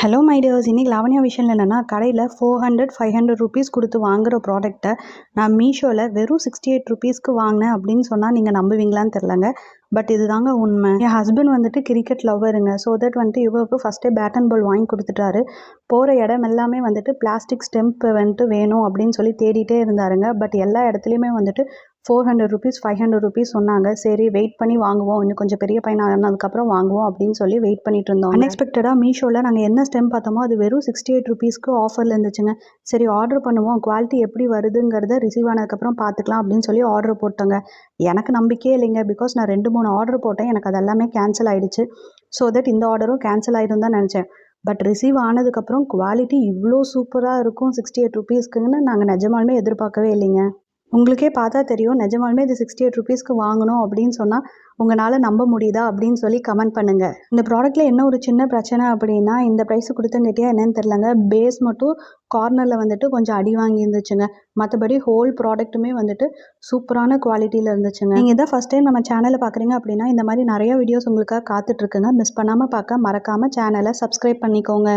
Hello my tears, இன்றைக்கி லாவண்யா விஷயம் என்னென்னா, கடையில் 400-500 ருபீஸ் கொடுத்து வாங்குகிற ப்ராடக்ட்டை நான் மீஷோவில் வெறும் 68 ருபீஸ்க்கு வாங்கினேன் அப்படின்னு சொன்னால் நீங்கள் நம்புவீங்களான்னு தெரிலங்க. பட் இதுதாங்க உண்மை. என் ஹஸ்பண்ட் வந்துட்டு கிரிக்கெட் லவ்வருங்க. ஸோ தட் வந்துட்டு இவருக்கு ஃபஸ்ட்டே பேட் அண்ட் பால் வாங்கி கொடுத்துட்டாரு. போகிற இடம் எல்லாமே வந்துட்டு பிளாஸ்டிக் ஸ்டெம்ப் வந்துட்டு வேணும் அப்படின்னு சொல்லி தேடிட்டே இருந்தாருங்க. பட் எல்லா இடத்துலையுமே வந்துட்டு 400 ருபீஸ் 500 ருபீஸ் சொன்னாங்க. சரி வெயிட் பண்ணி வாங்குவோம், இன்னும் கொஞ்சம் பெரிய பையனாக ஆனதுக்கப்புறம் வாங்குவோம் அப்படின்னு சொல்லி வெயிட் பண்ணிட்டு இருந்தோம். அன்எக்ஸ்பெக்டடாக மீஷோவில் நாங்கள் என்ன ஸ்டெம் பார்த்தோமோ அது வெறும் 68 ருபீஸ்க்கு ஆஃபரில் இருந்துச்சுங்க. சரி ஆர்டர் பண்ணுவோம், குவாலிட்டி எப்படி வருதுங்கிறத ரிசீவ் ஆனதுக்கப்புறம் பார்த்துக்கலாம் அப்படின்னு சொல்லி ஆர்டர் போட்டோங்க. எனக்கு நம்பிக்கையே இல்லைங்க. பிகாஸ் நான் 2-3 ஆர்டர் போட்டேன், எனக்கு அது எல்லாமே கேன்சல் ஆகிடுச்சு. ஸோ தட் இந்த ஆர்டரும் கேன்சல் ஆகிடும் தான் நினச்சேன். பட் ரிசீவ் ஆனதுக்கப்புறம் குவாலிட்டி இவ்வளோ சூப்பராக இருக்கும் 68 ருபீஸ்க்குன்னு நாங்கள் நிஜமாலுமே எதிர்பார்க்கவே இல்லைங்க. உங்களுக்கே பார்த்தா தெரியும், நிஜமாலுமே இது 68 ருபீஸ்க்கு வாங்கணும் அப்படின்னு சொன்னால் உங்களால் நம்ப முடியுதா அப்படின்னு சொல்லி கமெண்ட் பண்ணுங்கள். இந்த ப்ராடக்ட்டில் என்ன ஒரு சின்ன பிரச்சனை அப்படின்னா, இந்த ப்ரைஸ் கொடுத்தங்கட்டியா என்னன்னு தெரிலங்க, பேஸ் மட்டும் கார்னரில் வந்துட்டு கொஞ்சம் அடி வாங்கி இருந்துச்சுங்க. மற்றபடி ஹோல் ப்ராடக்ட்டுமே வந்துட்டு சூப்பரான குவாலிட்டியில் இருந்துச்சுங்க. நீங்கள் இதான் ஃபஸ்ட் டைம் நம்ம சேனலை பார்க்குறீங்க அப்படின்னா, இந்த மாதிரி நிறைய வீடியோஸ் உங்களுக்காக காத்துட்ருக்குங்க. மிஸ் பண்ணாமல் பார்க்க மறக்காமல் சேனலை சப்ஸ்கிரைப் பண்ணிக்கோங்க.